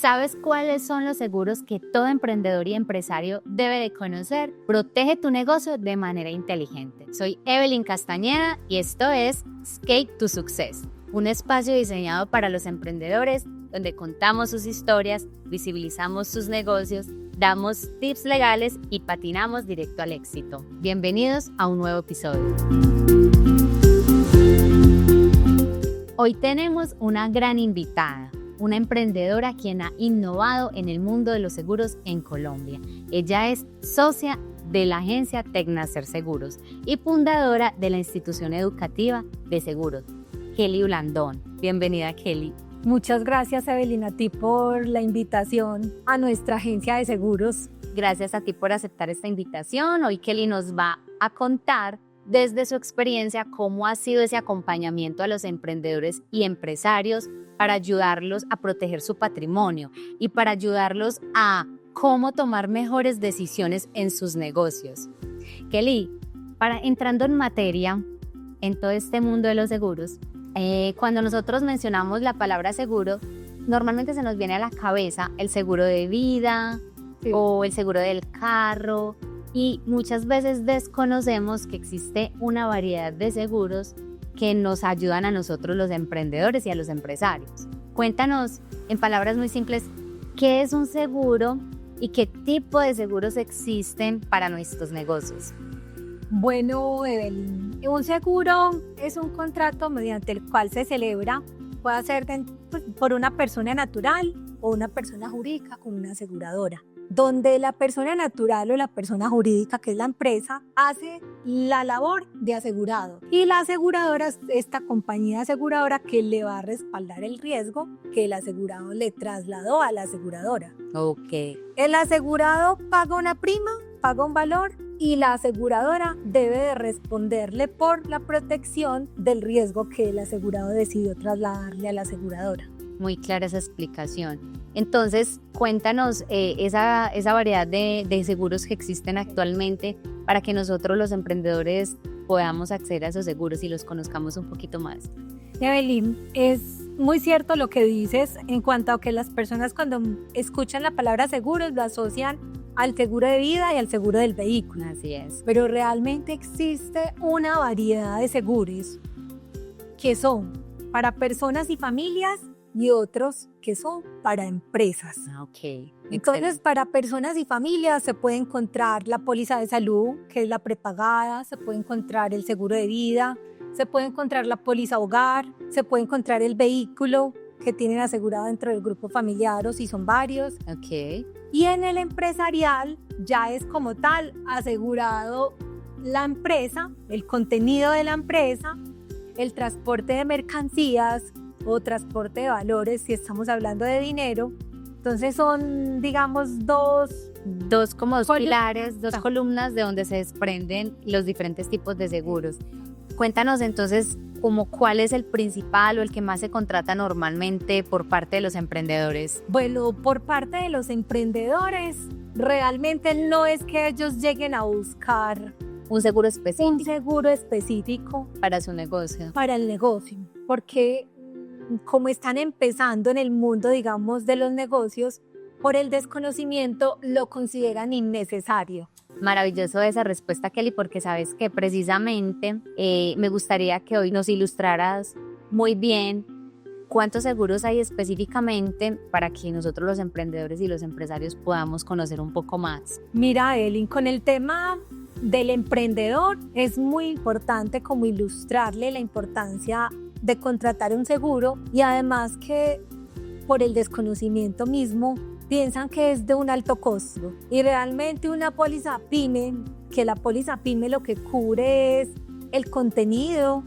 ¿Sabes cuáles son los seguros que todo emprendedor y empresario debe de conocer? Protege tu negocio de manera inteligente. Soy Evelyn Castañeda y esto es Escape to Success, un espacio diseñado para los emprendedores donde contamos sus historias, visibilizamos sus negocios, damos tips legales y patinamos directo al éxito. Bienvenidos a un nuevo episodio. Hoy tenemos una gran invitada. Una emprendedora quien ha innovado en el mundo de los seguros en Colombia. Ella es socia de la agencia Tecnacer Seguros y fundadora de la institución educativa de seguros, Kelly Blandón. Bienvenida, Kelly. Muchas gracias, Evelyn, a ti por la invitación a nuestra agencia de seguros. Gracias a ti por aceptar esta invitación. Hoy Kelly nos va a contar desde su experiencia cómo ha sido ese acompañamiento a los emprendedores y empresarios para ayudarlos a proteger su patrimonio y para ayudarlos a cómo tomar mejores decisiones en sus negocios. Kelly, entrando en materia, en todo este mundo de los seguros, cuando nosotros mencionamos la palabra seguro, normalmente se nos viene a la cabeza el seguro de vida, sí, o el seguro del carro, y muchas veces desconocemos que existe una variedad de seguros que nos ayudan a nosotros los emprendedores y a los empresarios. Cuéntanos, en palabras muy simples, ¿qué es un seguro y qué tipo de seguros existen para nuestros negocios? Bueno, Evelyn, un seguro es un contrato mediante el cual se celebra, puede ser por una persona natural o una persona jurídica con una aseguradora, donde la persona natural o la persona jurídica, que es la empresa, hace la labor de asegurado. Y la aseguradora es esta compañía aseguradora que le va a respaldar el riesgo que el asegurado le trasladó a la aseguradora. Ok. El asegurado paga una prima, paga un valor y la aseguradora debe de responderle por la protección del riesgo que el asegurado decidió trasladarle a la aseguradora. Muy clara esa explicación. Entonces, cuéntanos esa variedad de seguros que existen actualmente para que nosotros los emprendedores podamos acceder a esos seguros y los conozcamos un poquito más. Evelyn, es muy cierto lo que dices en cuanto a que las personas cuando escuchan la palabra seguros lo asocian al seguro de vida y al seguro del vehículo. Así es. Pero realmente existe una variedad de seguros que son para personas y familias y otros que son para empresas. Ok. Entonces, para personas y familias se puede encontrar la póliza de salud, que es la prepagada, se puede encontrar el seguro de vida, se puede encontrar la póliza hogar, se puede encontrar el vehículo que tienen asegurado dentro del grupo familiar o si son varios. Ok. Y en el empresarial ya es como tal asegurado la empresa, el contenido de la empresa, el transporte de mercancías o transporte de valores si estamos hablando de dinero. Entonces son, digamos, dos pilares, dos columnas de donde se desprenden los diferentes tipos de seguros. Cuéntanos entonces cuál es el principal o el que más se contrata normalmente por parte de los emprendedores. Bueno, por parte de los emprendedores, realmente no es que ellos lleguen a buscar un seguro específico. Un seguro específico para su negocio. Para el negocio, porque como están empezando en el mundo, digamos, de los negocios, por el desconocimiento lo consideran innecesario. Maravilloso esa respuesta, Kelly, porque sabes que precisamente me gustaría que hoy nos ilustraras muy bien cuántos seguros hay específicamente para que nosotros los emprendedores y los empresarios podamos conocer un poco más. Mira, Elin, con el tema del emprendedor es muy importante como ilustrarle la importancia de contratar un seguro y además que por el desconocimiento mismo piensan que es de un alto costo y realmente una póliza PYME, que la póliza PYME lo que cubre es el contenido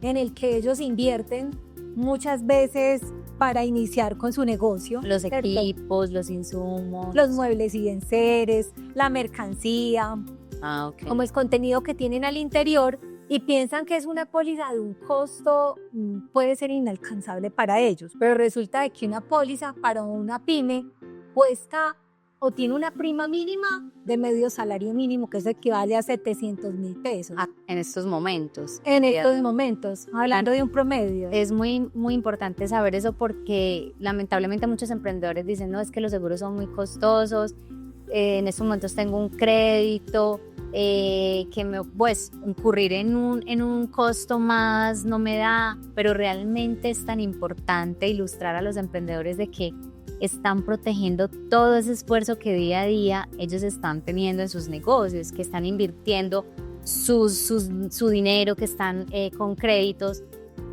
en el que ellos invierten muchas veces para iniciar con su negocio. Los equipos, los insumos. Los muebles y enseres, la mercancía, okay, como el contenido que tienen al interior y piensan que es una póliza de un costo, puede ser inalcanzable para ellos, pero resulta de que una póliza para una pyme cuesta o tiene una prima mínima de medio salario mínimo, que eso equivale a 700.000 pesos. En estos momentos. En estos momentos, hablando de un promedio. Es muy, muy importante saber eso porque lamentablemente muchos emprendedores dicen, no, es que los seguros son muy costosos, en estos momentos tengo un crédito, pues incurrir en un costo más no me da, pero realmente es tan importante ilustrar a los emprendedores de que están protegiendo todo ese esfuerzo que día a día ellos están teniendo en sus negocios, que están invirtiendo su dinero, que están con créditos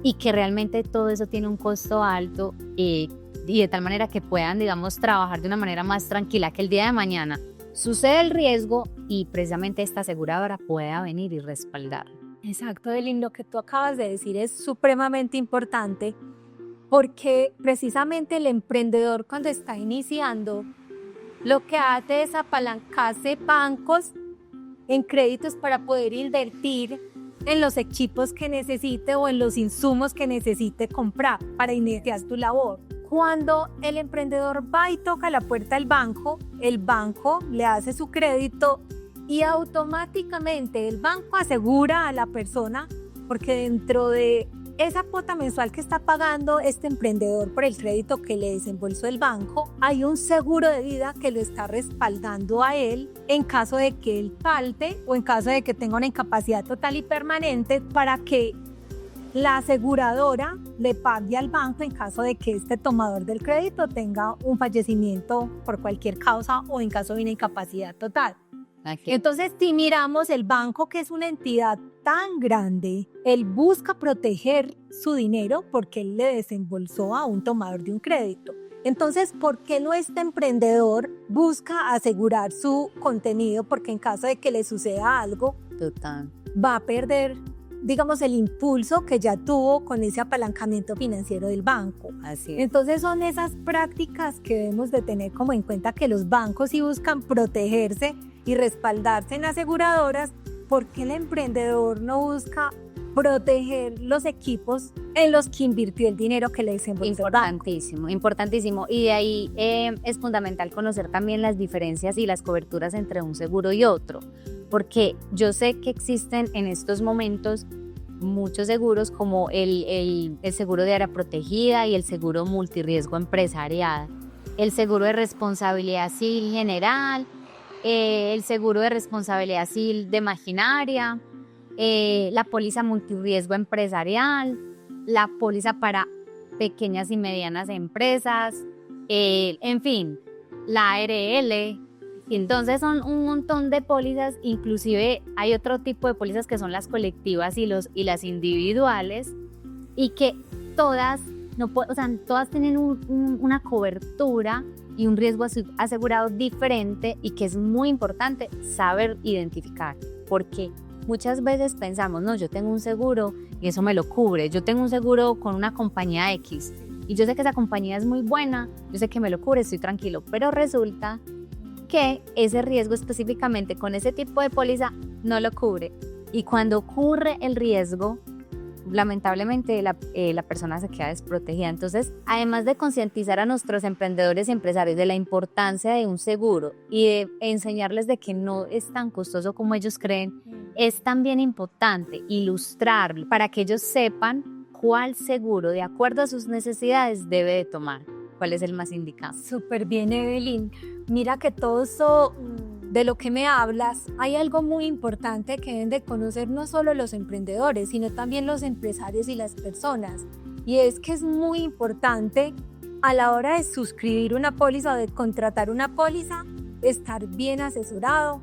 y que realmente todo eso tiene un costo alto y de tal manera que puedan, digamos, trabajar de una manera más tranquila, que el día de mañana sucede el riesgo y precisamente esta aseguradora pueda venir y respaldar. Exacto, Evelyn, lo que tú acabas de decir es supremamente importante porque precisamente el emprendedor cuando está iniciando lo que hace es apalancarse bancos en créditos para poder invertir en los equipos que necesite o en los insumos que necesite comprar para iniciar tu labor. Cuando el emprendedor va y toca la puerta del banco, el banco le hace su crédito y automáticamente el banco asegura a la persona, porque dentro de esa cuota mensual que está pagando este emprendedor por el crédito que le desembolsó el banco, hay un seguro de vida que lo está respaldando a él en caso de que él falte o en caso de que tenga una incapacidad total y permanente, para que la aseguradora le pague al banco en caso de que este tomador del crédito tenga un fallecimiento por cualquier causa o en caso de una incapacidad total. Entonces, si miramos el banco, que es una entidad tan grande, él busca proteger su dinero porque él le desembolsó a un tomador de un crédito. Entonces, ¿por qué no este emprendedor busca asegurar su contenido? Porque en caso de que le suceda algo, va a perder, digamos, el impulso que ya tuvo con ese apalancamiento financiero del banco. Así es. Entonces son esas prácticas que debemos de tener como en cuenta, que los bancos sí buscan protegerse y respaldarse en aseguradoras, porque el emprendedor no busca proteger los equipos en los que invirtió el dinero que le desembolsó. Importantísimo, importantísimo. Y de ahí es fundamental conocer también las diferencias y las coberturas entre un seguro y otro, porque yo sé que existen en estos momentos muchos seguros como el seguro de área protegida y el seguro multirriesgo empresarial, el seguro de responsabilidad civil general, el seguro de responsabilidad civil de maquinaria, la póliza multirriesgo empresarial, la póliza para pequeñas y medianas empresas, en fin, la ARL. Entonces son un montón de pólizas, inclusive hay otro tipo de pólizas que son las colectivas y las individuales, y que todas, todas tienen una cobertura y un riesgo asegurado diferente, y que es muy importante saber identificar, porque muchas veces pensamos, no, yo tengo un seguro y eso me lo cubre, yo tengo un seguro con una compañía X y yo sé que esa compañía es muy buena, yo sé que me lo cubre, estoy tranquilo, pero resulta que ese riesgo específicamente con ese tipo de póliza no lo cubre, y cuando ocurre el riesgo, lamentablemente la persona se queda desprotegida. Entonces, además de concientizar a nuestros emprendedores y empresarios de la importancia de un seguro y de enseñarles de que no es tan costoso como ellos creen, es también importante ilustrarlo para que ellos sepan cuál seguro, de acuerdo a sus necesidades, debe de tomar, cuál es el más indicado. Súper bien, Evelyn. Mira que todo eso de lo que me hablas, hay algo muy importante que deben de conocer no solo los emprendedores, sino también los empresarios y las personas. Y es que es muy importante a la hora de suscribir una póliza o de contratar una póliza, estar bien asesorado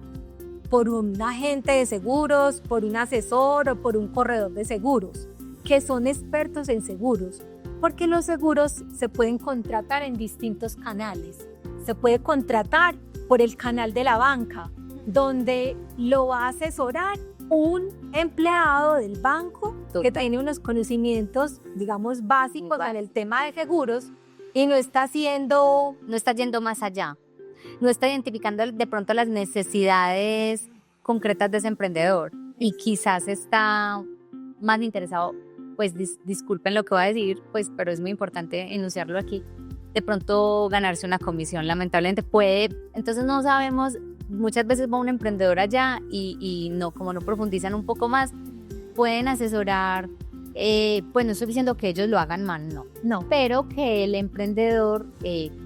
por un agente de seguros, por un asesor o por un corredor de seguros, que son expertos en seguros, porque los seguros se pueden contratar en distintos canales. Se puede contratar por el canal de la banca, donde lo va a asesorar un empleado del banco que tiene unos conocimientos, digamos, básicos en el tema de seguros y no está yendo más allá, no está identificando de pronto las necesidades concretas de ese emprendedor, y quizás está más interesado, pues disculpen lo que voy a decir, pues, pero es muy importante enunciarlo aquí, de pronto ganarse una comisión, lamentablemente puede, entonces no sabemos, muchas veces va un emprendedor allá y no, como no profundizan un poco más, pueden asesorar, pues no estoy diciendo que ellos lo hagan mal, no, pero que el emprendedor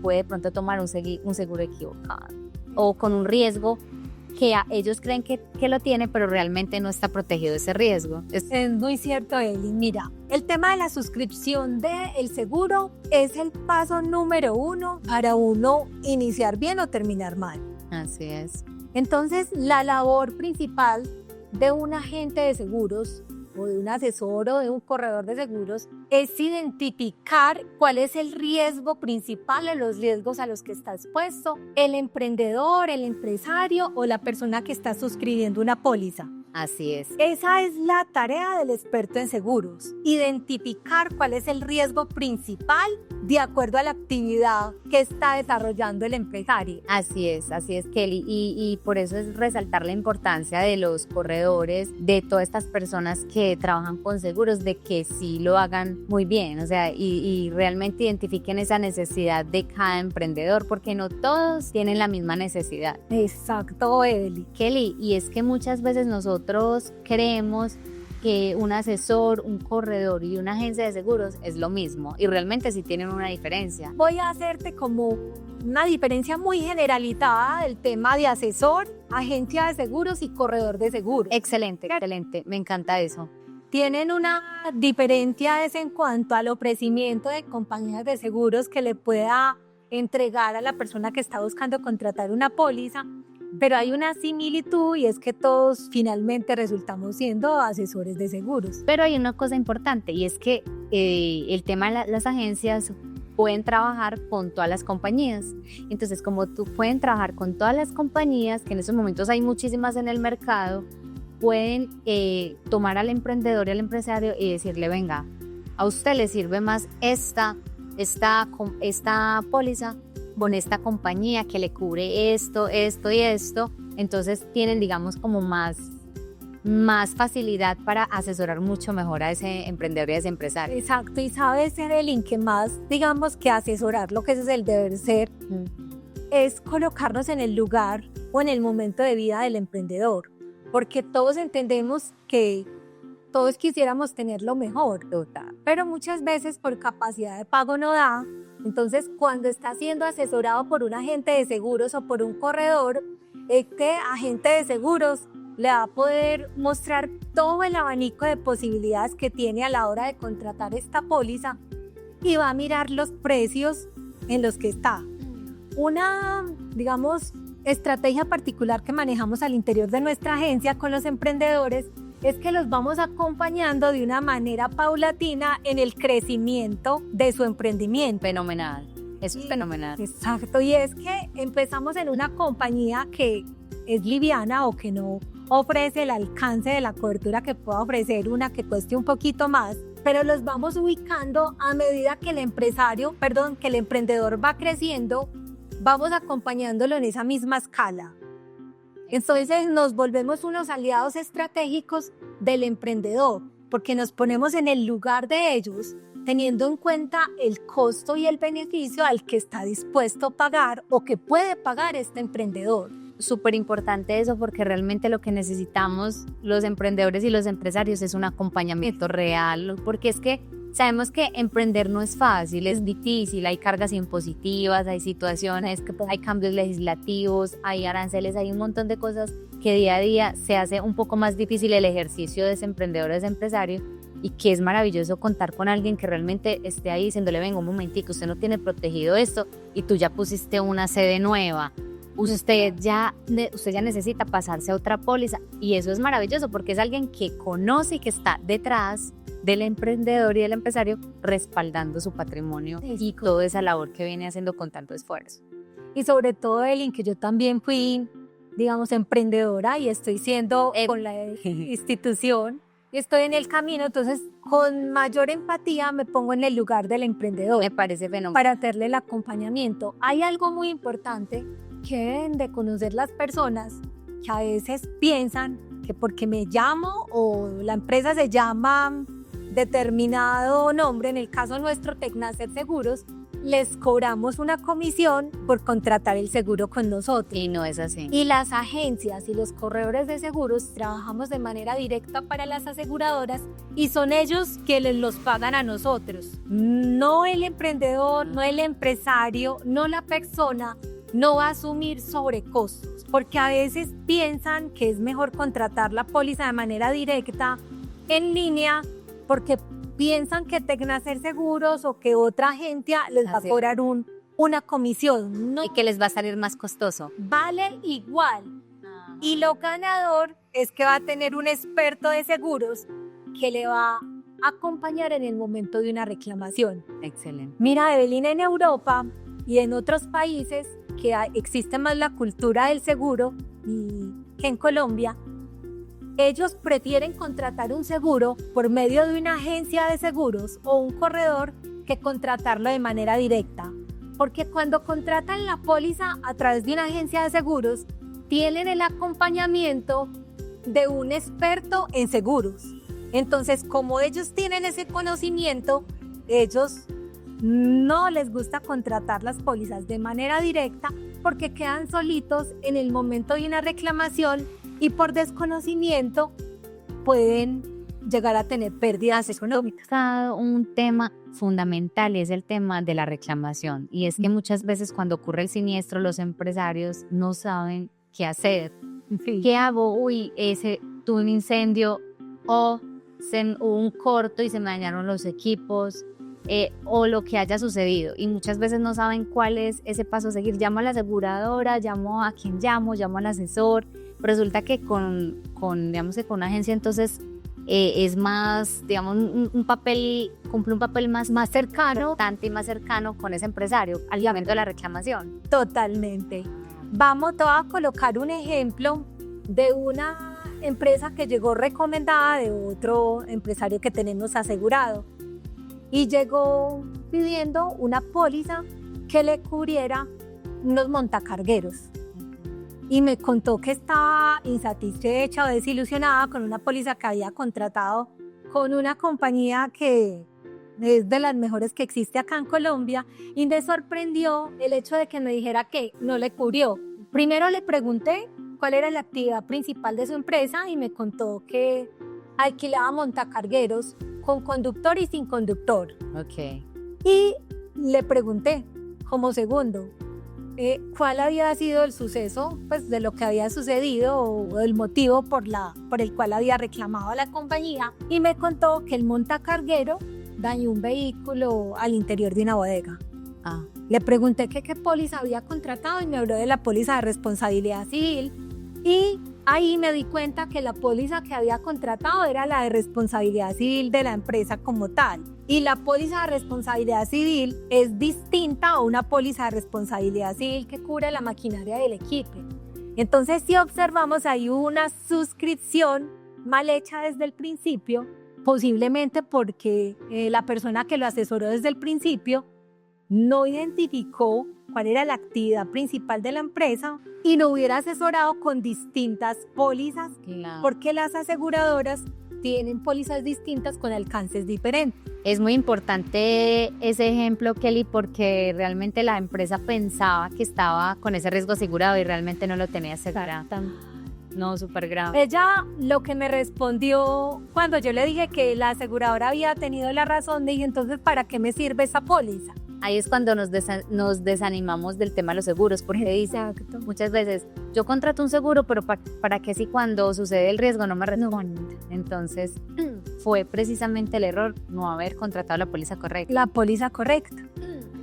puede de pronto tomar un seguro equivocado o con un riesgo que ellos creen que lo tiene, pero realmente no está protegido ese riesgo. Es muy cierto, Eli. Mira, el tema de la suscripción del seguro es el paso número 1 para uno iniciar bien o terminar mal. Así es. Entonces, la labor principal de un agente de seguros o de un asesor o de un corredor de seguros es identificar cuál es el riesgo principal o los riesgos a los que está expuesto el emprendedor, el empresario o la persona que está suscribiendo una póliza. Así es. Esa es la tarea del experto en seguros, identificar cuál es el riesgo principal de acuerdo a la actividad que está desarrollando el empresario. Así es, Kelly, y por eso es resaltar la importancia de los corredores, de todas estas personas que trabajan con seguros, de que sí lo hagan muy bien, o sea, y realmente identifiquen esa necesidad de cada emprendedor, porque no todos tienen la misma necesidad. Exacto, Evelyn. Kelly, y es que muchas veces nosotros creemos que un asesor, un corredor y una agencia de seguros es lo mismo, y realmente sí tienen una diferencia. Voy a hacerte como una diferencia muy generalizada del tema de asesor, agencia de seguros y corredor de seguros. Excelente, me encanta eso. Tienen una diferencia en cuanto al ofrecimiento de compañías de seguros que le pueda entregar a la persona que está buscando contratar una póliza, pero hay una similitud y es que todos finalmente resultamos siendo asesores de seguros. Pero hay una cosa importante y es que el tema de las agencias pueden trabajar con todas las compañías. Entonces, como tú pueden trabajar con todas las compañías, que en estos momentos hay muchísimas en el mercado, pueden tomar al emprendedor y al empresario y decirle, venga, a usted le sirve más esta póliza con esta compañía que le cubre esto y esto. Entonces tienen, digamos, como más facilidad para asesorar mucho mejor a ese emprendedor y a ese empresario. Exacto, y sabes, Evelyn, que más, digamos, que asesorar, lo que ese es el deber ser, es colocarnos en el lugar o en el momento de vida del emprendedor, porque todos entendemos que todos quisiéramos tener lo mejor, pero muchas veces por capacidad de pago no da. Entonces, cuando está siendo asesorado por un agente de seguros o por un corredor, este agente de seguros le va a poder mostrar todo el abanico de posibilidades que tiene a la hora de contratar esta póliza y va a mirar los precios en los que está. Una, digamos, estrategia particular que manejamos al interior de nuestra agencia con los emprendedores es que los vamos acompañando de una manera paulatina en el crecimiento de su emprendimiento. Fenomenal, eso es fenomenal. Exacto, y es que empezamos en una compañía que es liviana o que no ofrece el alcance de la cobertura que pueda ofrecer una que cueste un poquito más, pero los vamos ubicando a medida que el emprendedor va creciendo, vamos acompañándolo en esa misma escala. Entonces nos volvemos unos aliados estratégicos del emprendedor, porque nos ponemos en el lugar de ellos, teniendo en cuenta el costo y el beneficio al que está dispuesto a pagar o que puede pagar este emprendedor. Súper importante eso, porque realmente lo que necesitamos los emprendedores y los empresarios es un acompañamiento real, porque es que sabemos que emprender no es fácil, es difícil, hay cargas impositivas, hay situaciones, hay cambios legislativos, hay aranceles, hay un montón de cosas que día a día se hace un poco más difícil el ejercicio de ese emprendedor o de ese empresario, y que es maravilloso contar con alguien que realmente esté ahí diciéndole, venga un momentico, usted no tiene protegido esto y tú ya pusiste una sede nueva. Usted ya necesita pasarse a otra póliza, y eso es maravilloso porque es alguien que conoce y que está detrás del emprendedor y del empresario respaldando su patrimonio y toda esa labor que viene haciendo con tanto esfuerzo. Y sobre todo, Elin, que yo también fui, digamos, emprendedora y estoy siendo con la institución y estoy en el camino, entonces con mayor empatía me pongo en el lugar del emprendedor. Me parece fenomenal. Para hacerle el acompañamiento. Hay algo muy importante que deben de conocer las personas que a veces piensan que porque me llamo o la empresa se llama determinado nombre, en el caso nuestro Tecnacer Seguros, les cobramos una comisión por contratar el seguro con nosotros. Y no es así. Y las agencias y los corredores de seguros trabajamos de manera directa para las aseguradoras y son ellos quienes los pagan a nosotros. No el emprendedor, no el empresario, no la persona no va a asumir sobrecostos, porque a veces piensan que es mejor contratar la póliza de manera directa en línea porque piensan que Tecnacer Seguros o que otra agencia les va a cobrar una comisión. No, Y que les va a salir más costoso. vale igual. Y lo ganador es que va a tener un experto de seguros que le va a acompañar en el momento de una reclamación. Excelente. Mira, Evelina, en Europa y en otros países que existe más la cultura del seguro que en Colombia, ellos prefieren contratar un seguro por medio de una agencia de seguros o un corredor que contratarlo de manera directa. Porque cuando contratan la póliza a través de una agencia de seguros, tienen el acompañamiento de un experto en seguros. Entonces, como ellos tienen ese conocimiento, ellos no les gusta contratar las pólizas de manera directa porque quedan solitos en el momento de una reclamación y por desconocimiento pueden llegar a tener pérdidas económicas. Un tema fundamental es el tema de la reclamación, y es que muchas veces cuando ocurre el siniestro los empresarios no saben qué hacer. Sí. ¿Qué hago? Tuve un incendio o hubo un corto y se me dañaron los equipos, o lo que haya sucedido, y muchas veces no saben cuál es ese paso a seguir. Llamo a la aseguradora, llamo a quien llamo al asesor. Resulta que digamos que con una agencia entonces es más, digamos, cumple un papel más cercano, importante y más cercano con ese empresario al momento de la reclamación. Totalmente. Te voy a colocar un ejemplo de una empresa que llegó recomendada de otro empresario que tenemos asegurado y llegó pidiendo una póliza que le cubriera unos montacargueros. Y me contó que estaba insatisfecha o desilusionada con una póliza que había contratado con una compañía que es de las mejores que existe acá en Colombia, y me sorprendió el hecho de que me dijera que no le cubrió. Primero le pregunté cuál era la actividad principal de su empresa y me contó que alquilaba montacargueros con conductor y sin conductor. Ok. Y le pregunté como segundo, cuál había sido el suceso, pues, de lo que había sucedido o el motivo por el cual había reclamado a la compañía, y me contó que el montacarguero dañó un vehículo al interior de una bodega. Le pregunté qué póliza había contratado y me habló de la póliza de responsabilidad civil, y ahí me di cuenta que la póliza que había contratado era la de responsabilidad civil de la empresa como tal. Y la póliza de responsabilidad civil es distinta a una póliza de responsabilidad civil que cubre la maquinaria del equipo. Entonces, si observamos, hay una suscripción mal hecha desde el principio, posiblemente porque la persona que lo asesoró desde el principio no identificó cuál era la actividad principal de la empresa y no hubiera asesorado con distintas pólizas, Claro. porque las aseguradoras tienen pólizas distintas con alcances diferentes. Es muy importante ese ejemplo, Kelly, porque realmente la empresa pensaba que estaba con ese riesgo asegurado y realmente no lo tenía asegurado. No, súper grave. Ella lo que me respondió cuando yo le dije que la aseguradora había tenido la razón, dije, entonces, ¿para qué me sirve esa póliza? Ahí es cuando nos desanimamos del tema de los seguros, porque dice muchas veces, yo contrato un seguro, pero ¿para qué si cuando sucede el riesgo no me responde? Entonces, fue precisamente el error no haber contratado la póliza correcta. La póliza correcta.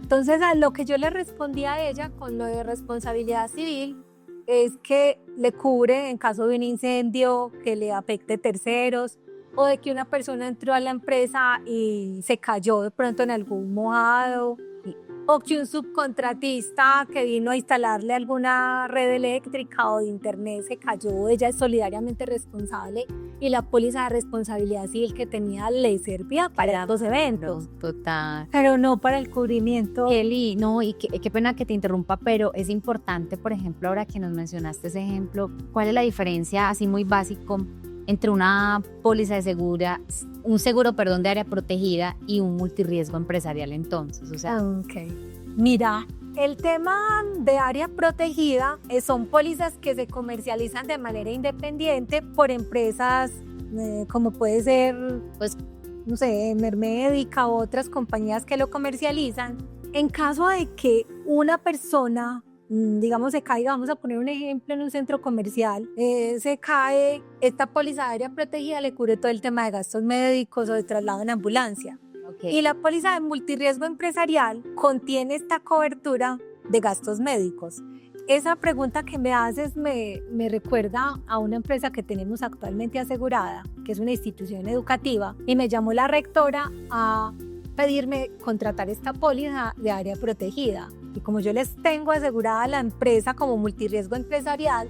Entonces, a lo que yo le respondí a ella con lo de responsabilidad civil es que le cubre en caso de un incendio que le afecte terceros, o de que una persona entró a la empresa y se cayó de pronto en algún mojado, o que un subcontratista que vino a instalarle alguna red eléctrica o de internet se cayó. Ella es solidariamente responsable y la póliza de responsabilidad civil que tenía le servía para los eventos, Total. pero no para el cubrimiento. Kelly, no, y qué pena que te interrumpa, pero es importante, por ejemplo, ahora que nos mencionaste ese ejemplo, ¿cuál es la diferencia, así muy básico, entre una póliza de un seguro de área protegida y un multirriesgo empresarial entonces? O sea, Okay. Mira, el tema de área protegida son pólizas que se comercializan de manera independiente por empresas como puede ser, pues, no sé, Mermédica u otras compañías que lo comercializan. En caso de que una persona, digamos, se caiga, vamos a poner un ejemplo en un centro comercial, se cae, esta póliza de área protegida le cubre todo el tema de gastos médicos o de traslado en ambulancia. Okay. Y la póliza de multirriesgo empresarial contiene esta cobertura de gastos médicos. Esa pregunta que me haces me recuerda a una empresa que tenemos actualmente asegurada, que es una institución educativa, y me llamó la rectora a pedirme contratar esta póliza de área protegida. Y como yo les tengo asegurada a la empresa como multirriesgo empresarial,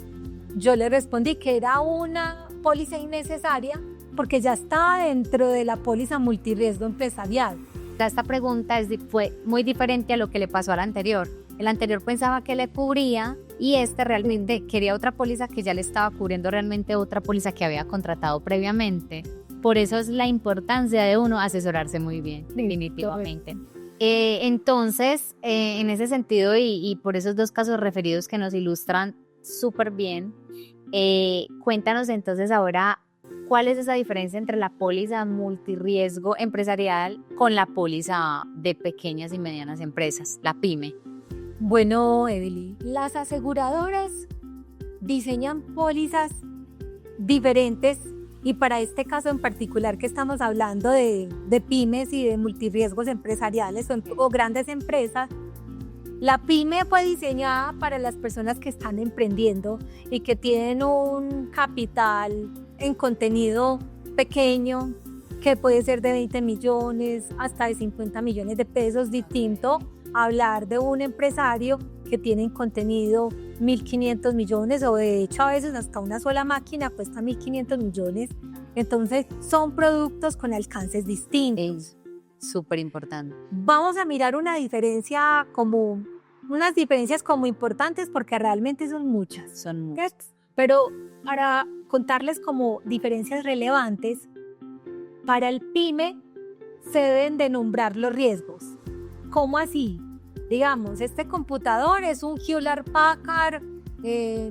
yo le respondí que era una póliza innecesaria porque ya estaba dentro de la póliza multirriesgo empresarial. Esta pregunta fue muy diferente a lo que le pasó al anterior. El anterior pensaba que le cubría y este realmente quería otra póliza que ya le estaba cubriendo realmente otra póliza que había contratado previamente. Por eso es la importancia de uno asesorarse muy bien, definitivamente. Entonces, en ese sentido y por esos dos casos referidos que nos ilustran súper bien, cuéntanos entonces ahora cuál es esa diferencia entre la póliza multirriesgo empresarial con la póliza de pequeñas y medianas empresas, la PYME. Bueno, Evelyn, las aseguradoras diseñan pólizas diferentes y para este caso en particular que estamos hablando de pymes y de multirriesgos empresariales o grandes empresas, la PYME fue diseñada para las personas que están emprendiendo y que tienen un capital en contenido pequeño, que puede ser de 20 millones hasta de 50 millones de pesos, distinto a hablar de un empresario que tiene en contenido 1.500 millones o de hecho a veces hasta una sola máquina cuesta 1.500 millones. Entonces son productos con alcances distintos. Súper importante. Vamos a mirar unas diferencias como importantes porque realmente son muchas. Son muchas. Pero para contarles como diferencias relevantes, para el PYME se deben de nombrar los riesgos. ¿Cómo así? Digamos, este computador es un Hewlett Packard de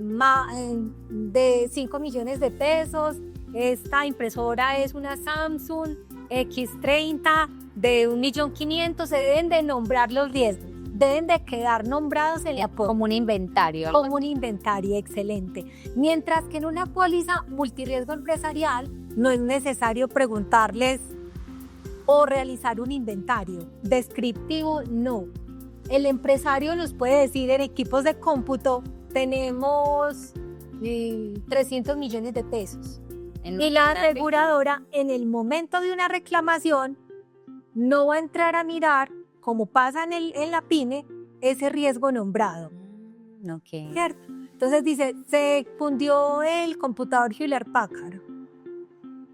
5 millones de pesos, esta impresora es una Samsung X30 de 1.500.000, se deben de nombrar los riesgos. Deben de quedar nombrados en la como un inventario. Como un inventario, excelente. Mientras que en una póliza multirriesgo empresarial no es necesario preguntarles o realizar un inventario. Descriptivo, no. El empresario nos puede decir en equipos de cómputo tenemos 300 millones de pesos. Y la aseguradora en el momento de una reclamación no va a entrar a mirar, como pasa en la PYME, ese riesgo nombrado. Okay. ¿Cierto? Entonces dice, se fundió el computador Hewlett Packard.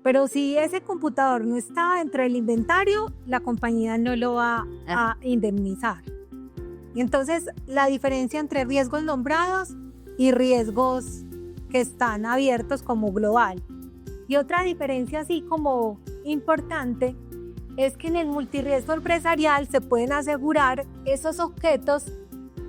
Pero si ese computador no estaba dentro del inventario, la compañía no lo va a indemnizar. Y entonces la diferencia entre riesgos nombrados y riesgos que están abiertos como global. Y otra diferencia así como importante es que en el multirriesgo empresarial se pueden asegurar esos objetos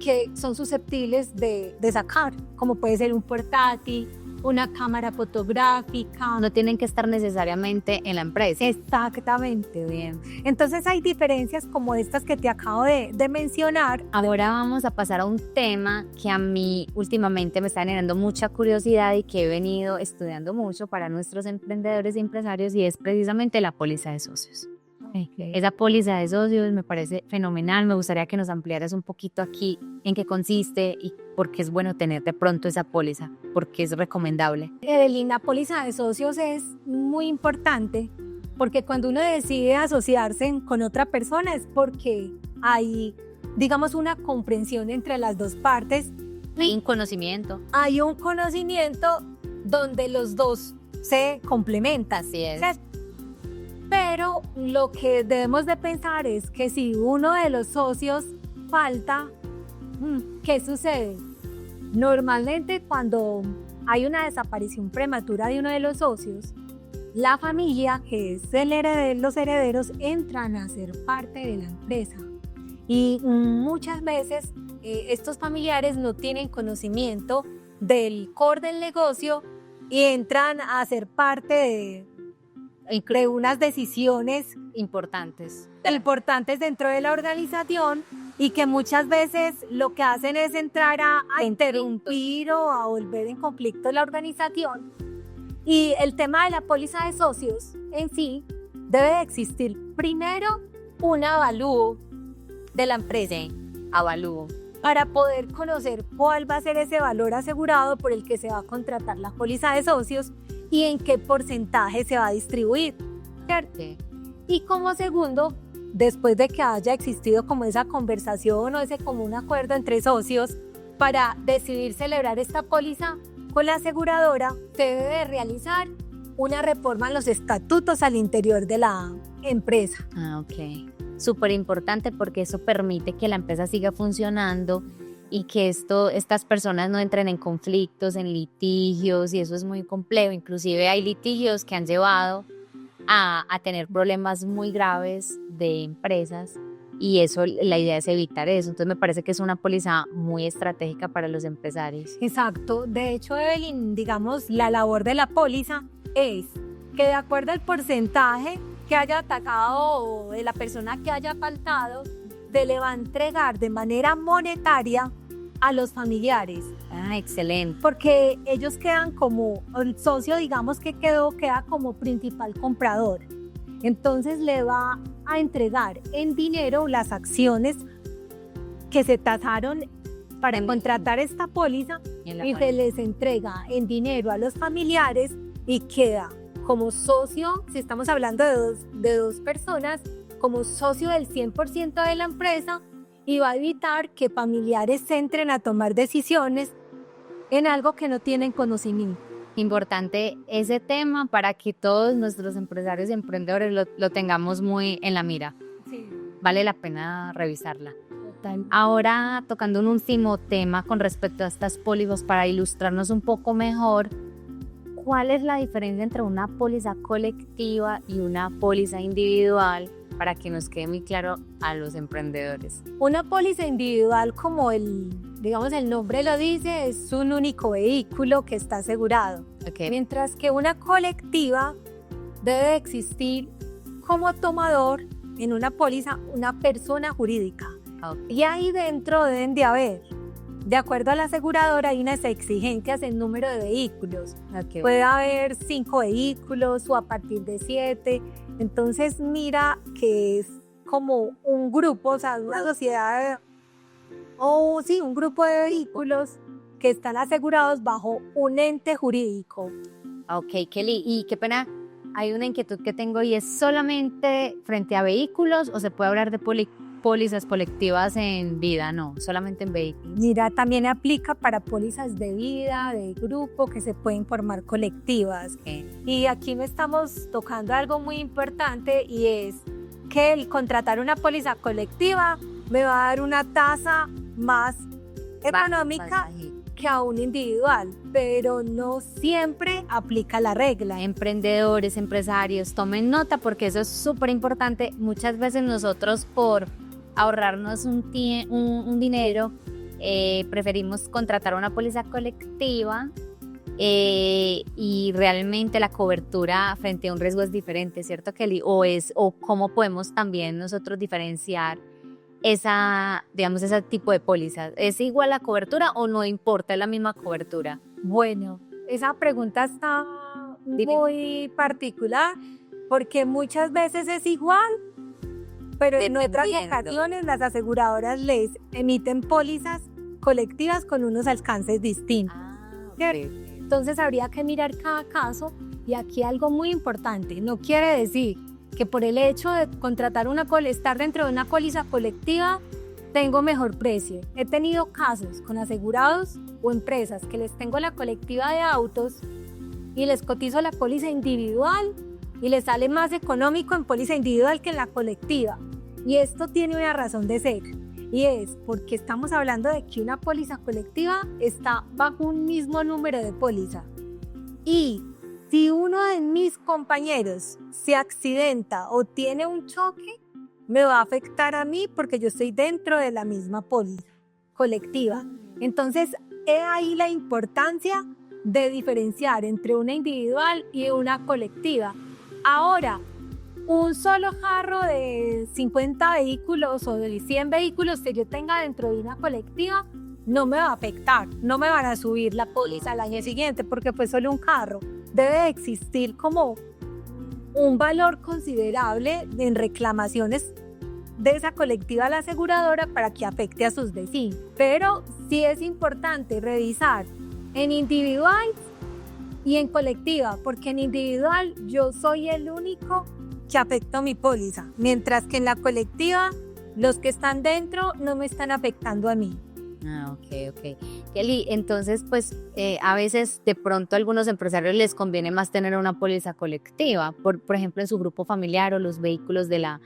que son susceptibles de sacar, como puede ser un portátil, una cámara fotográfica. No tienen que estar necesariamente en la empresa. Exactamente, bien. Entonces hay diferencias como estas que te acabo de mencionar. Ahora vamos a pasar a un tema que a mí últimamente me está generando mucha curiosidad y que he venido estudiando mucho para nuestros emprendedores y empresarios y es precisamente la póliza de socios. Okay. Esa póliza de socios me parece fenomenal. Me gustaría que nos ampliaras un poquito aquí en qué consiste y por qué es bueno tener de pronto esa póliza, por qué es recomendable. Evelyn, la póliza de socios es muy importante porque cuando uno decide asociarse con otra persona es porque hay, digamos, una comprensión entre las dos partes. Hay un conocimiento. Hay un conocimiento donde los dos se complementan. Así es. Pero lo que debemos de pensar es que si uno de los socios falta, ¿qué sucede? Normalmente cuando hay una desaparición prematura de uno de los socios, la familia, que es los herederos, entran a ser parte de la empresa. Y muchas veces estos familiares no tienen conocimiento del core del negocio y entran a ser parte de unas decisiones Importantes. importantes dentro de la organización y que muchas veces lo que hacen es entrar a interrumpir o a volver en conflicto la organización. Y el tema de la póliza de socios en sí debe de existir primero un avalúo de la empresa. Avalúo. Para poder conocer cuál va a ser ese valor asegurado por el que se va a contratar la póliza de socios y en qué porcentaje se va a distribuir, ¿cierto? Sí. Y como segundo, después de que haya existido como esa conversación o ese común acuerdo entre socios para decidir celebrar esta póliza con la aseguradora, se debe de realizar una reforma en los estatutos al interior de la empresa. Ok. Súper importante porque eso permite que la empresa siga funcionando y que estas personas no entren en conflictos, en litigios, y eso es muy complejo. Inclusive hay litigios que han llevado a tener problemas muy graves de empresas y eso, la idea es evitar eso. Entonces me parece que es una póliza muy estratégica para los empresarios. Exacto. De hecho, Evelyn, digamos, la labor de la póliza es que de acuerdo al porcentaje que haya atacado o de la persona que haya faltado, se le va a entregar de manera monetaria a los familiares. Ah, excelente. Porque ellos quedan como, el socio digamos que queda como principal comprador. Entonces le va a entregar en dinero las acciones que se tasaron para contratar esta póliza y se les entrega en dinero a los familiares y queda como socio, si estamos hablando de dos personas, como socio del 100% de la empresa y va a evitar que familiares entren a tomar decisiones en algo que no tienen conocimiento. Importante ese tema para que todos nuestros empresarios y emprendedores lo tengamos muy en la mira. Sí. Vale la pena revisarla. Total. Ahora, tocando un último tema con respecto a estas pólizas para ilustrarnos un poco mejor, ¿cuál es la diferencia entre una póliza colectiva y una póliza individual para que nos quede muy claro a los emprendedores? Una póliza individual, como el nombre lo dice, es un único vehículo que está asegurado. Okay. Mientras que una colectiva debe existir como tomador en una póliza una persona jurídica. Okay. Y ahí dentro deben de haber, de acuerdo a la aseguradora, hay unas exigencias en número de vehículos. Okay. Puede haber 5 vehículos o a partir de 7. Entonces mira que es como un grupo, o sea, una sociedad, un grupo de vehículos que están asegurados bajo un ente jurídico. Ok, Kelly, y qué pena, hay una inquietud que tengo y es solamente frente a vehículos o se puede hablar de pólizas colectivas en vida, no, solamente en vehículos. Mira, también aplica para pólizas de vida, de grupo, que se pueden formar colectivas. Okay. Y aquí me estamos tocando algo muy importante y es que el contratar una póliza colectiva me va a dar una tasa más económica que a un individual, pero no siempre aplica la regla. Emprendedores, empresarios, tomen nota porque eso es súper importante. Muchas veces nosotros por ahorrarnos un dinero preferimos contratar una póliza colectiva y realmente la cobertura frente a un riesgo es diferente, ¿cierto, Kelly? O cómo podemos también nosotros diferenciar ese tipo de pólizas. ¿Es igual la cobertura o no importa, es la misma cobertura? Bueno, esa pregunta está muy particular porque muchas veces es igual, pero en otras ocasiones las aseguradoras les emiten pólizas colectivas con unos alcances distintos. Okay. Entonces habría que mirar cada caso y aquí algo muy importante, no quiere decir que por el hecho de contratar estar dentro de una póliza colectiva tengo mejor precio. He tenido casos con asegurados o empresas que les tengo la colectiva de autos y les cotizo la póliza individual y les sale más económico en póliza individual que en la colectiva. Y esto tiene una razón de ser y es porque estamos hablando de que una póliza colectiva está bajo un mismo número de póliza. Y si uno de mis compañeros se accidenta o tiene un choque, me va a afectar a mí porque yo estoy dentro de la misma póliza colectiva. Entonces, he ahí la importancia de diferenciar entre una individual y una colectiva. Ahora, un solo carro de 50 vehículos o de 100 vehículos que yo tenga dentro de una colectiva no me va a afectar, no me van a subir la póliza al año siguiente porque fue solo un carro. Debe existir como un valor considerable en reclamaciones de esa colectiva a la aseguradora para que afecte a sus vecinos. Pero sí es importante revisar en individual y en colectiva, porque en individual yo soy el único que afecto mi póliza, mientras que en la colectiva los que están dentro no me están afectando a mí. Ok. Kelly, entonces pues a veces de pronto a algunos empresarios les conviene más tener una póliza colectiva, por ejemplo en su grupo familiar o los vehículos de la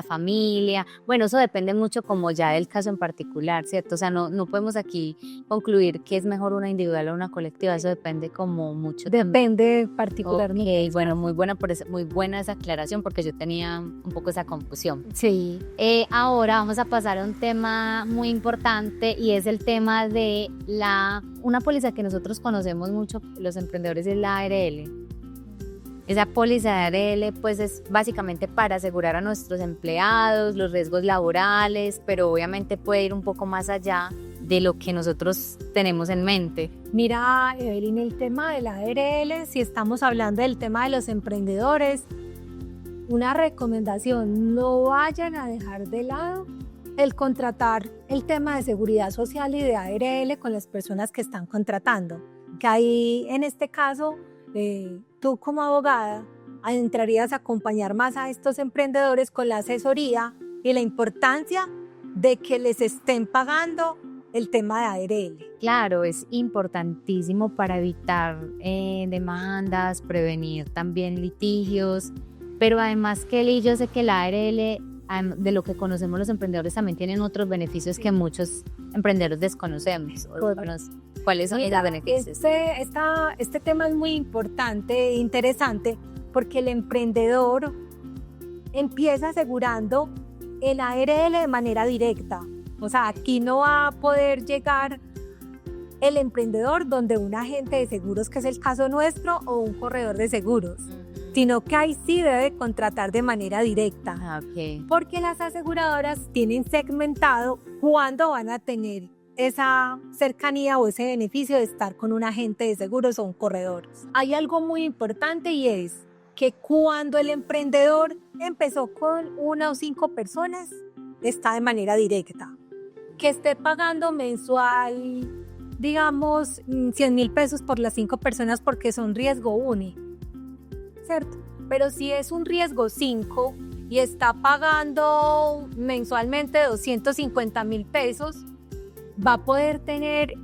familia. Bueno, eso depende mucho como ya del caso en particular, ¿cierto? O sea, no podemos aquí concluir que es mejor una individual o una colectiva, eso depende como mucho. Depende particularmente. Ok, bueno, muy buena esa aclaración porque yo tenía un poco esa confusión. Sí. Ahora vamos a pasar a un tema muy importante y es el tema de una póliza que nosotros conocemos mucho los emprendedores, es la ARL. Esa póliza de ARL pues es básicamente para asegurar a nuestros empleados los riesgos laborales, pero obviamente puede ir un poco más allá de lo que nosotros tenemos en mente. Mira, Evelyn, el tema de la ARL, si estamos hablando del tema de los emprendedores, una recomendación, no vayan a dejar de lado el contratar el tema de seguridad social y de ARL con las personas que están contratando. Que ahí, en este caso, tú como abogada entrarías a acompañar más a estos emprendedores con la asesoría y la importancia de que les estén pagando el tema de ARL. Claro, es importantísimo para evitar demandas, prevenir también litigios, pero además, Kelly, yo sé que la ARL, de lo que conocemos los emprendedores, también tienen otros beneficios que muchos emprendedores desconocemos. ¿Cuáles son esos beneficios? Este tema es muy importante e interesante porque el emprendedor empieza asegurando el ARL de manera directa. O sea, aquí no va a poder llegar el emprendedor donde un agente de seguros, que es el caso nuestro, o un corredor de seguros, sino que ahí sí debe contratar de manera directa. Okay. Porque las aseguradoras tienen segmentado cuándo van a tener esa cercanía o ese beneficio de estar con un agente de seguros o un corredor. Hay algo muy importante y es que cuando el emprendedor empezó con 1 o 5 personas, está de manera directa. Que esté pagando mensual, digamos, 100,000 pesos por las 5 personas porque son riesgo único, ¿cierto? Pero si es un riesgo 5 y está pagando mensualmente 250,000 pesos, va a poder tener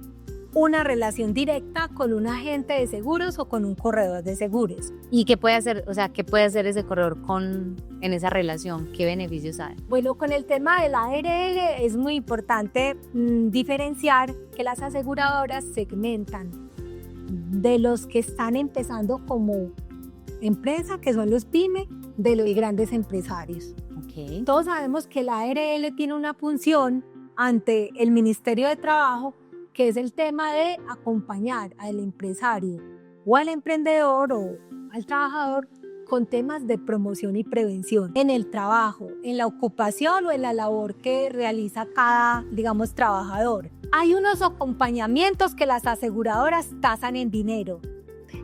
una relación directa con un agente de seguros o con un corredor de seguros. ¿Y qué puede hacer, qué puede hacer ese corredor en esa relación? ¿Qué beneficios hay? Bueno, con el tema de la ARL es muy importante diferenciar que las aseguradoras segmentan de los que están empezando como empresa, que son los pymes, de los grandes empresarios. Okay. Todos sabemos que la ARL tiene una función ante el Ministerio de Trabajo, que es el tema de acompañar al empresario o al emprendedor o al trabajador con temas de promoción y prevención en el trabajo, en la ocupación o en la labor que realiza cada, digamos, trabajador. Hay unos acompañamientos que las aseguradoras tasan en dinero.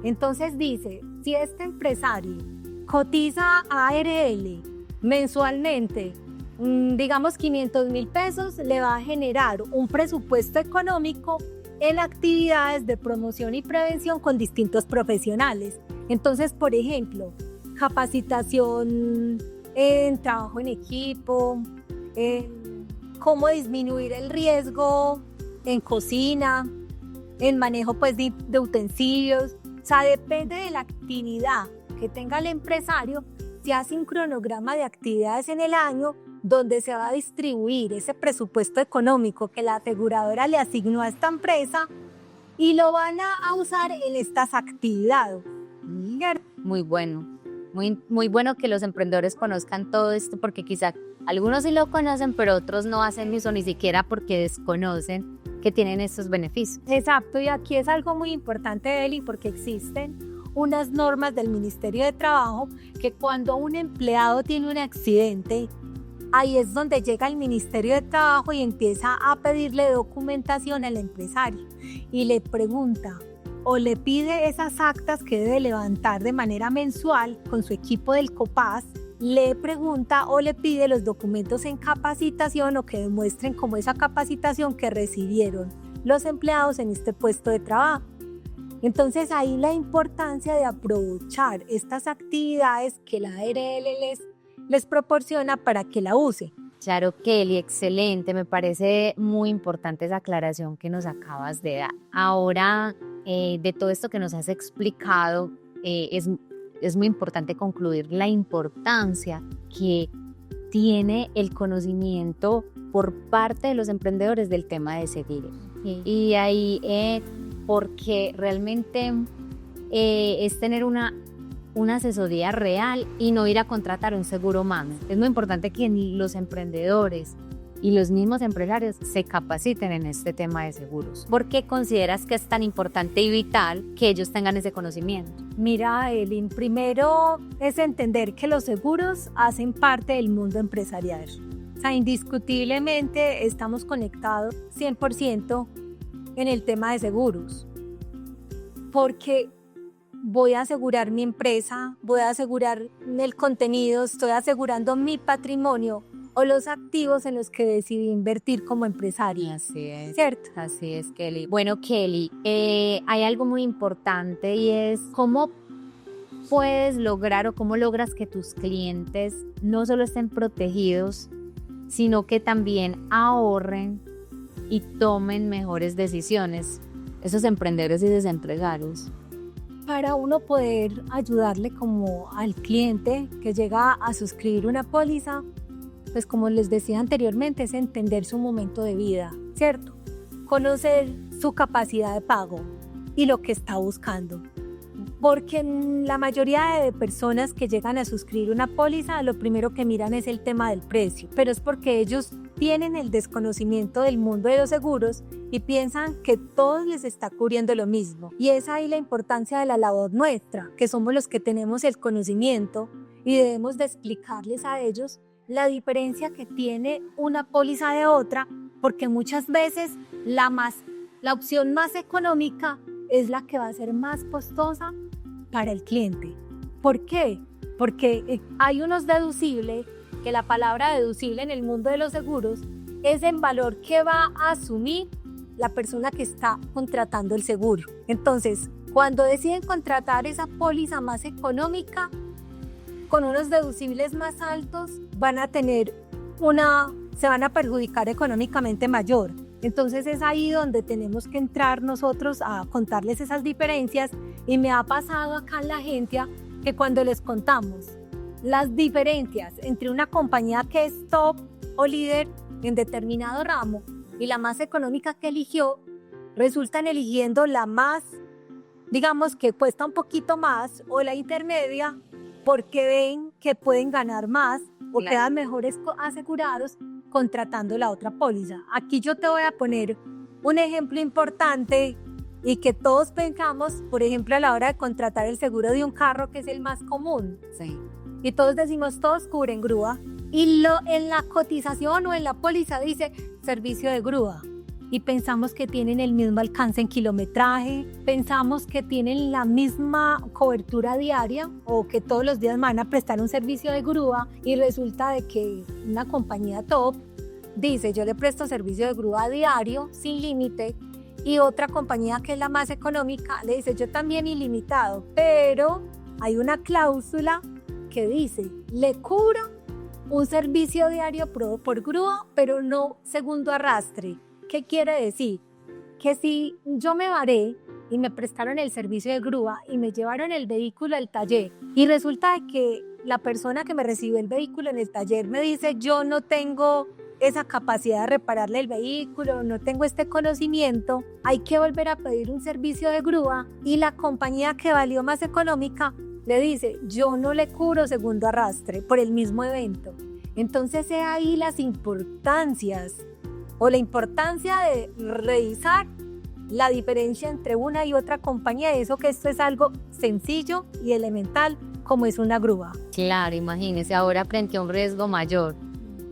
Entonces dice, si este empresario cotiza a ARL mensualmente, digamos 500,000 pesos, le va a generar un presupuesto económico en actividades de promoción y prevención con distintos profesionales. Entonces, por ejemplo, capacitación en trabajo en equipo, en cómo disminuir el riesgo en cocina, en manejo pues, de utensilios. O sea, depende de la actividad que tenga el empresario, se hace un cronograma de actividades en el año donde se va a distribuir ese presupuesto económico que la aseguradora le asignó a esta empresa y lo van a usar en estas actividades. Muy bueno. Muy bueno que los emprendedores conozcan todo esto porque quizá Algunos sí lo conocen, pero otros no hacen eso ni siquiera porque desconocen que tienen estos beneficios. Exacto, y aquí es algo muy importante, Eli, porque existen unas normas del Ministerio de Trabajo que cuando un empleado tiene un accidente, ahí es donde llega el Ministerio de Trabajo y empieza a pedirle documentación al empresario y le pregunta o le pide esas actas que debe levantar de manera mensual con su equipo del COPAS, le pregunta o le pide los documentos en capacitación o que demuestren como esa capacitación que recibieron los empleados en este puesto de trabajo. Entonces ahí la importancia de aprovechar estas actividades que la ARL les proporciona para que la use. Claro, Kelly, excelente. Me parece muy importante esa aclaración que nos acabas de dar. Ahora, de todo esto que nos has explicado, es muy importante concluir la importancia que tiene el conocimiento por parte de los emprendedores del tema de seguros. Sí. Y ahí, porque realmente es tener una asesoría real y no ir a contratar un seguro más. Es muy importante que los emprendedores y los mismos empresarios se capaciten en este tema de seguros. ¿Por qué consideras que es tan importante y vital que ellos tengan ese conocimiento? Mira, Elin, primero es entender que los seguros hacen parte del mundo empresarial. O sea, indiscutiblemente estamos conectados 100% en el tema de seguros. Porque voy a asegurar mi empresa, voy a asegurar el contenido, estoy asegurando mi patrimonio o los activos en los que decidí invertir como empresaria. Así es. ¿Cierto? Así es, Kelly. Bueno, Kelly, hay algo muy importante y es cómo puedes lograr o cómo logras que tus clientes no solo estén protegidos, sino que también ahorren y tomen mejores decisiones, esos emprendedores y desempresarios. Para uno poder ayudarle como al cliente que llega a suscribir una póliza, pues como les decía anteriormente, es entender su momento de vida, ¿cierto? Conocer su capacidad de pago y lo que está buscando. Porque la mayoría de personas que llegan a suscribir una póliza, lo primero que miran es el tema del precio, pero es porque ellos tienen el desconocimiento del mundo de los seguros y piensan que todos les está cubriendo lo mismo. Y es ahí la importancia de la labor nuestra, que somos los que tenemos el conocimiento y debemos de explicarles a ellos la diferencia que tiene una póliza de otra, porque muchas veces la opción más económica es la que va a ser más costosa para el cliente. ¿Por qué? Porque hay unos deducibles, que la palabra deducible en el mundo de los seguros es el valor que va a asumir la persona que está contratando el seguro. Entonces, cuando deciden contratar esa póliza más económica, con unos deducibles más altos, se van a perjudicar económicamente mayor. Entonces es ahí donde tenemos que entrar nosotros a contarles esas diferencias, y me ha pasado acá en la agencia que cuando les contamos las diferencias entre una compañía que es top o líder en determinado ramo y la más económica que eligió, resultan eligiendo la más, digamos que cuesta un poquito más, o la intermedia, porque ven que pueden ganar más o quedan mejores asegurados contratando la otra póliza. Aquí yo te voy a poner un ejemplo importante y que todos pensamos, por ejemplo, a la hora de contratar el seguro de un carro, que es el más común. Sí. Y todos decimos, todos cubren grúa. Y en la cotización o en la póliza dice servicio de grúa. Y pensamos que tienen el mismo alcance en kilometraje, pensamos que tienen la misma cobertura diaria o que todos los días van a prestar un servicio de grúa, y resulta de que una compañía top dice yo le presto servicio de grúa diario sin límite, y otra compañía que es la más económica le dice yo también ilimitado, pero hay una cláusula que dice le cubro un servicio diario por grúa, pero no segundo arrastre. ¿Qué quiere decir? Que si yo me varé y me prestaron el servicio de grúa y me llevaron el vehículo al taller, y resulta que la persona que me recibió el vehículo en el taller me dice yo no tengo esa capacidad de repararle el vehículo, no tengo este conocimiento, hay que volver a pedir un servicio de grúa, y la compañía que valió más económica le dice yo no le cubro segundo arrastre por el mismo evento. Entonces, he ahí las importancias o la importancia de revisar la diferencia entre una y otra compañía, eso que esto es algo sencillo y elemental como es una grúa. Claro, imagínese, ahora frente a un riesgo mayor,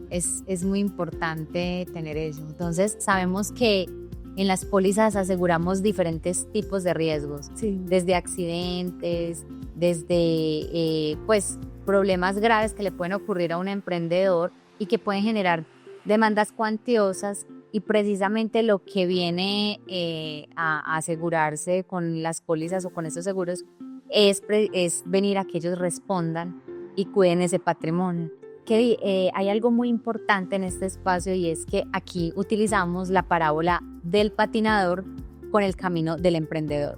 es muy importante tener eso. Entonces, sabemos que en las pólizas aseguramos diferentes tipos de riesgos, Sí. desde accidentes, desde problemas graves que le pueden ocurrir a un emprendedor y que pueden generar demandas cuantiosas, y precisamente lo que viene a asegurarse con las pólizas o con estos seguros es venir a que ellos respondan y cuiden ese patrimonio. Hay algo muy importante en este espacio, y es que aquí utilizamos la parábola del patinador con el camino del emprendedor,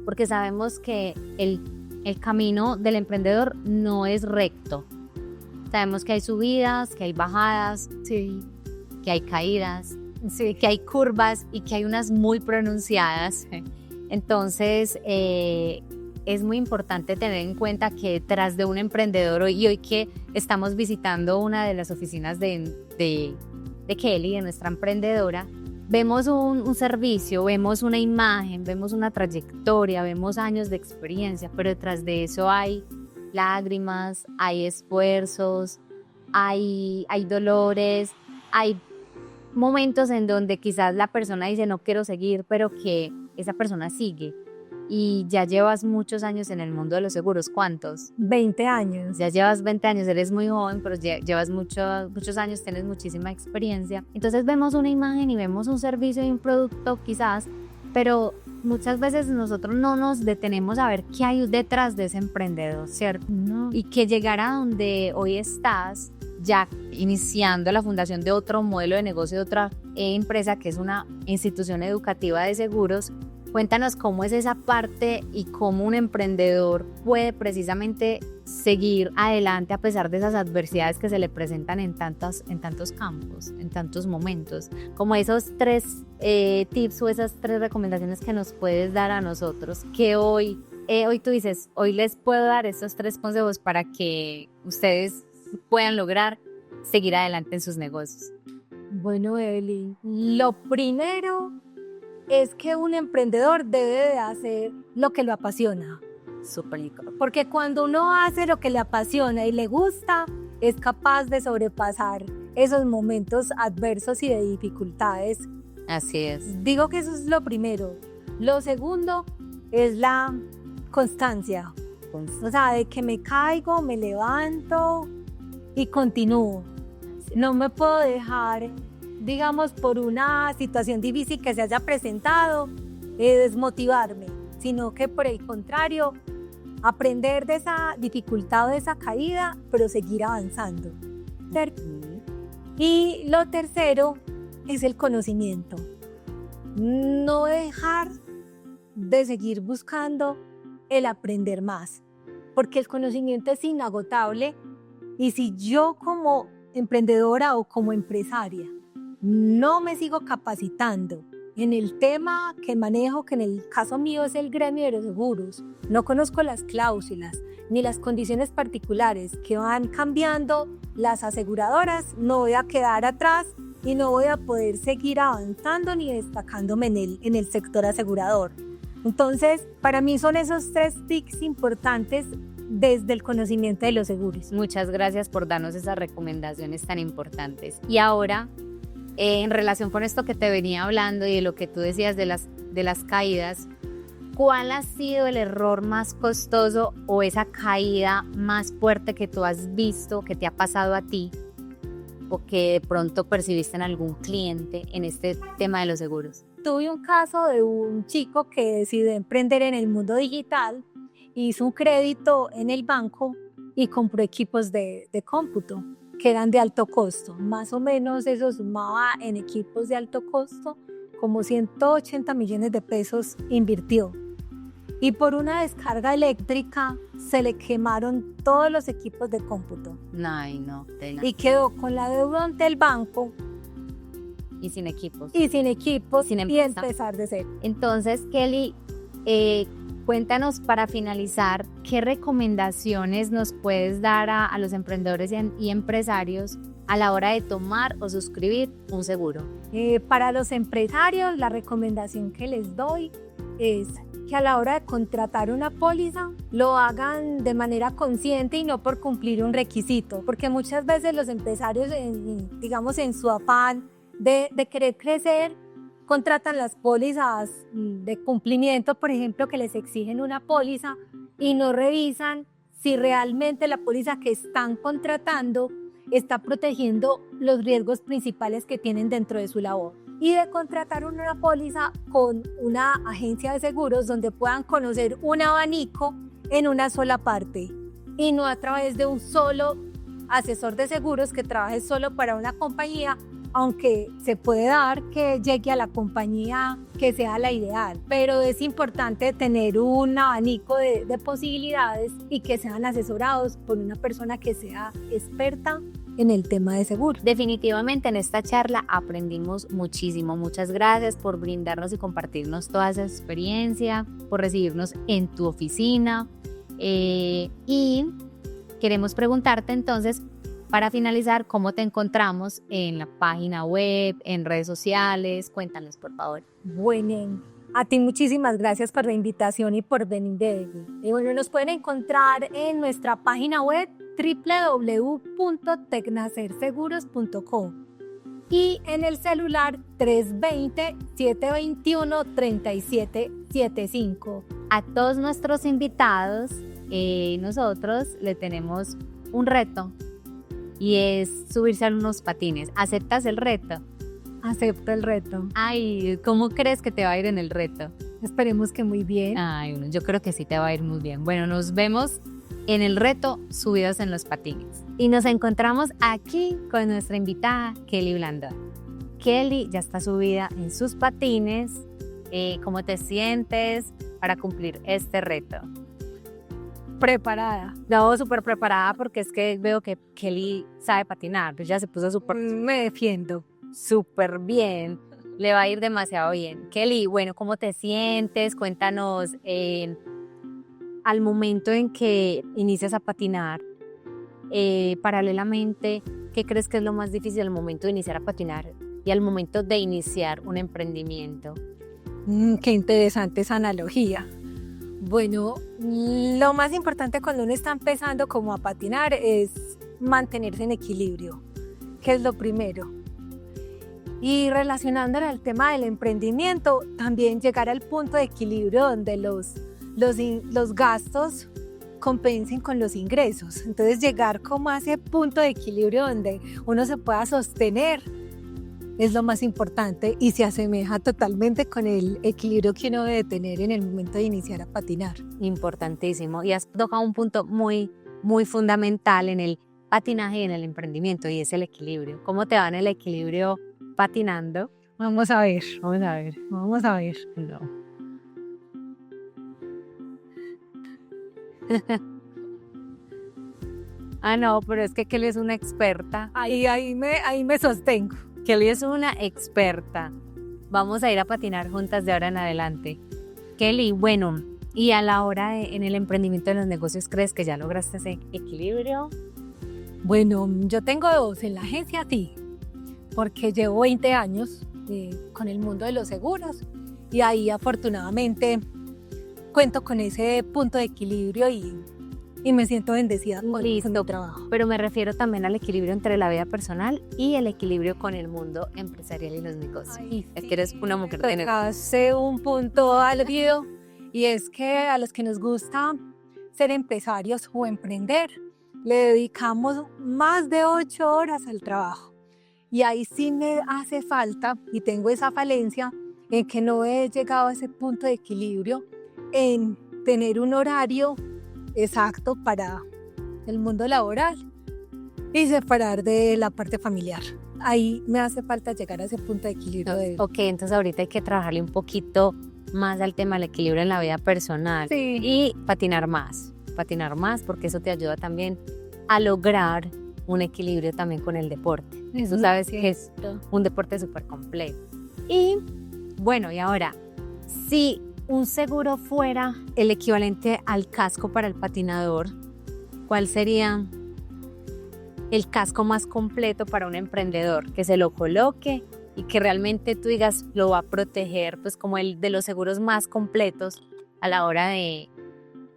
porque sabemos que el camino del emprendedor no es recto. Sabemos que hay subidas, que hay bajadas, Sí. que hay caídas, sí, que hay curvas y que hay unas muy pronunciadas. Entonces, es muy importante tener en cuenta que detrás de un emprendedor, y hoy que estamos visitando una de las oficinas de Kelly, de nuestra emprendedora, vemos un servicio, vemos una imagen, vemos una trayectoria, vemos años de experiencia, pero detrás de eso hay lágrimas, hay esfuerzos, hay dolores, hay momentos en donde quizás la persona dice no quiero seguir, pero que esa persona sigue. Y ya llevas muchos años en el mundo de los seguros. ¿Cuántos? 20 años. Ya llevas 20 años, eres muy joven, pero llevas muchos años, tienes muchísima experiencia. Entonces vemos una imagen y vemos un servicio y un producto quizás, pero muchas veces nosotros no nos detenemos a ver qué hay detrás de ese emprendedor, ¿cierto? No. Y que llegar a donde hoy estás, ya iniciando la fundación de otro modelo de negocio, de otra empresa que es una institución educativa de seguros. Cuéntanos cómo es esa parte y cómo un emprendedor puede precisamente seguir adelante a pesar de esas adversidades que se le presentan en tantos campos, en tantos momentos. Como esos 3 tips o esas 3 recomendaciones que nos puedes dar a nosotros, que hoy tú dices, hoy les puedo dar estos 3 consejos para que ustedes puedan lograr seguir adelante en sus negocios. Bueno, Evelyn, lo primero es que un emprendedor debe de hacer lo que lo apasiona. Súper lindo. Porque cuando uno hace lo que le apasiona y le gusta, es capaz de sobrepasar esos momentos adversos y de dificultades. Así es. Digo que eso es lo primero. Lo segundo es la constancia. O sea, de que me caigo, me levanto y continúo. No me puedo dejar, digamos, por una situación difícil que se haya presentado, desmotivarme, sino que por el contrario, aprender de esa dificultad o de esa caída, pero seguir avanzando. Y lo tercero es el conocimiento. No dejar de seguir buscando el aprender más, porque el conocimiento es inagotable, y si yo como emprendedora o como empresaria no me sigo capacitando en el tema que manejo, que en el caso mío es el gremio de los seguros, no conozco las cláusulas ni las condiciones particulares que van cambiando las aseguradoras, no voy a quedar atrás y no voy a poder seguir avanzando ni destacándome en el sector asegurador. Entonces, para mí son esos 3 tips importantes desde el conocimiento de los seguros. Muchas gracias por darnos esas recomendaciones tan importantes. Y ahora, en relación con esto que te venía hablando y de lo que tú decías de las caídas, ¿cuál ha sido el error más costoso o esa caída más fuerte que tú has visto, que te ha pasado a ti o que de pronto percibiste en algún cliente en este tema de los seguros? Tuve un caso de un chico que decidió emprender en el mundo digital, hizo un crédito en el banco y compró equipos de cómputo que eran de alto costo. Más o menos eso sumaba en equipos de alto costo como 180 millones de pesos invirtió. Y por una descarga eléctrica se le quemaron todos los equipos de cómputo. Ay, no. Y quedó con la deuda ante el banco. Y sin equipos. Y sin equipos, sin y empezar de cero. Entonces, Kelly, Cuéntanos para finalizar, ¿qué recomendaciones nos puedes dar a los emprendedores y empresarios a la hora de tomar o suscribir un seguro? Para los empresarios, la recomendación que les doy es que a la hora de contratar una póliza lo hagan de manera consciente y no por cumplir un requisito, porque muchas veces los empresarios, digamos, en su afán de querer crecer, contratan las pólizas de cumplimiento, por ejemplo, que les exigen una póliza y no revisan si realmente la póliza que están contratando está protegiendo los riesgos principales que tienen dentro de su labor. Y de contratar una póliza con una agencia de seguros donde puedan conocer un abanico en una sola parte y no a través de un solo asesor de seguros que trabaje solo para una compañía, aunque se puede dar que llegue a la compañía que sea la ideal, pero es importante tener un abanico de posibilidades y que sean asesorados por una persona que sea experta en el tema de seguro. Definitivamente en esta charla aprendimos muchísimo. Muchas gracias por brindarnos y compartirnos toda esa experiencia, por recibirnos en tu oficina y queremos preguntarte entonces, para finalizar, ¿cómo te encontramos en la página web, en redes sociales? Cuéntanos, por favor. Bueno, a ti muchísimas gracias por la invitación y por venir. Bueno, nos pueden encontrar en nuestra página web www.tecnacerseguros.com y en el celular 320-721-3775. A todos nuestros invitados, nosotros le tenemos un reto. Y es subirse a unos patines. ¿Aceptas el reto? Acepto el reto. Ay, ¿cómo crees que te va a ir en el reto? Esperemos que muy bien. Ay, bueno, yo creo que sí te va a ir muy bien. Bueno, nos vemos en el reto subidos en los patines. Y nos encontramos aquí con nuestra invitada, Kelly Blandón. Kelly ya está subida en sus patines. ¿Cómo te sientes para cumplir este reto? Preparada. No, súper preparada porque es que veo que Kelly sabe patinar, pues ya se puso súper... Me defiendo. Súper bien, le va a ir demasiado bien. Kelly, bueno, ¿cómo te sientes? Cuéntanos, al momento en que inicias a patinar, paralelamente, ¿qué crees que es lo más difícil al momento de iniciar a patinar y al momento de iniciar un emprendimiento? Qué interesante esa analogía. Bueno, lo más importante cuando uno está empezando como a patinar es mantenerse en equilibrio, que es lo primero. Y relacionándolo al tema del emprendimiento, también llegar al punto de equilibrio donde los gastos compensen con los ingresos. Entonces llegar como a ese punto de equilibrio donde uno se pueda sostener es lo más importante y se asemeja totalmente con el equilibrio que uno debe tener en el momento de iniciar a patinar. Importantísimo. Y has tocado un punto muy, muy fundamental en el patinaje y en el emprendimiento, y es el equilibrio. ¿Cómo te va en el equilibrio patinando? Vamos a ver. No. No, pero es que Kelly es una experta. Ahí me sostengo. Kelly es una experta. Vamos a ir a patinar juntas de ahora en adelante. Kelly, bueno, y a la hora en el emprendimiento de los negocios, ¿crees que ya lograste ese equilibrio? Bueno, yo tengo dos. En la agencia sí, porque llevo 20 años con el mundo de los seguros y ahí afortunadamente cuento con ese punto de equilibrio y me siento bendecida con mi trabajo. Pero me refiero también al equilibrio entre la vida personal y el equilibrio con el mundo empresarial y los negocios. Es que eres una mujer de negocios. Hace un punto álgido y es que a los que nos gusta ser empresarios o emprender, le dedicamos más de 8 horas al trabajo. Y ahí sí me hace falta y tengo esa falencia en que no he llegado a ese punto de equilibrio en tener un horario exacto para el mundo laboral y separar de la parte familiar. Ahí me hace falta llegar a ese punto de equilibrio. Ok, entonces ahorita hay que trabajarle un poquito más al tema del equilibrio en la vida personal. Sí. Y patinar más porque eso te ayuda también a lograr un equilibrio también con el deporte. Tú sabes que es un deporte súper completo. Y bueno, y ahora, si un seguro fuera el equivalente al casco para el patinador, ¿cuál sería el casco más completo para un emprendedor? Que se lo coloque y que realmente tú digas lo va a proteger, pues como el de los seguros más completos a la hora de,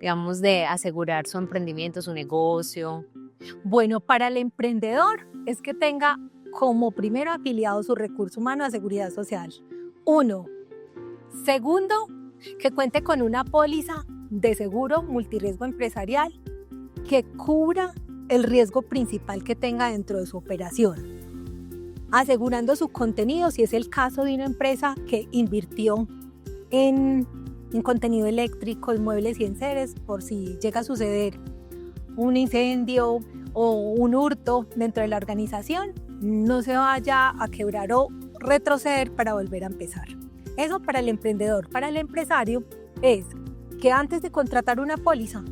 digamos, de asegurar su emprendimiento, su negocio. Bueno, para el emprendedor es que tenga como primero afiliado su recurso humano a Seguridad Social. 1. Segundo, que cuente con una póliza de seguro multirriesgo empresarial que cubra el riesgo principal que tenga dentro de su operación, asegurando su contenido si es el caso de una empresa que invirtió en contenido eléctrico, en muebles y enseres, por si llega a suceder un incendio o un hurto dentro de la organización, no se vaya a quebrar o retroceder para volver a empezar. Eso para el emprendedor. Para el empresario es que antes de contratar una póliza,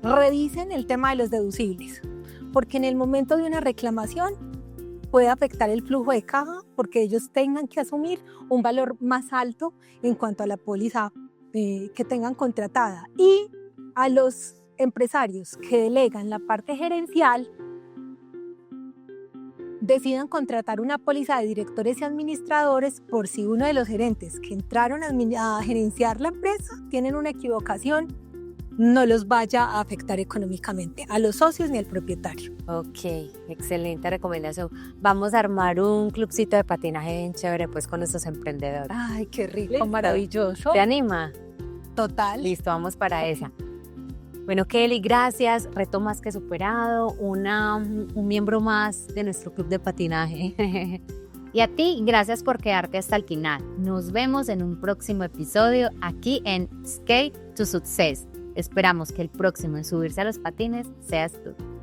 revisen el tema de los deducibles, porque en el momento de una reclamación puede afectar el flujo de caja porque ellos tengan que asumir un valor más alto en cuanto a la póliza que tengan contratada. Y a los empresarios que delegan la parte gerencial, decidan contratar una póliza de directores y administradores por si uno de los gerentes que entraron a gerenciar la empresa tienen una equivocación, no los vaya a afectar económicamente a los socios ni al propietario. Ok, excelente recomendación. Vamos a armar un clubcito de patinaje bien chévere pues con nuestros emprendedores. Ay, qué rico, ¿Listo? maravilloso. ¿Te anima? Total. Listo, vamos para esa. Bueno, Kelly, gracias. Reto más que superado, un miembro más de nuestro club de patinaje. Y a ti, gracias por quedarte hasta el final. Nos vemos en un próximo episodio aquí en Skate to Success. Esperamos que el próximo en subirse a los patines seas tú.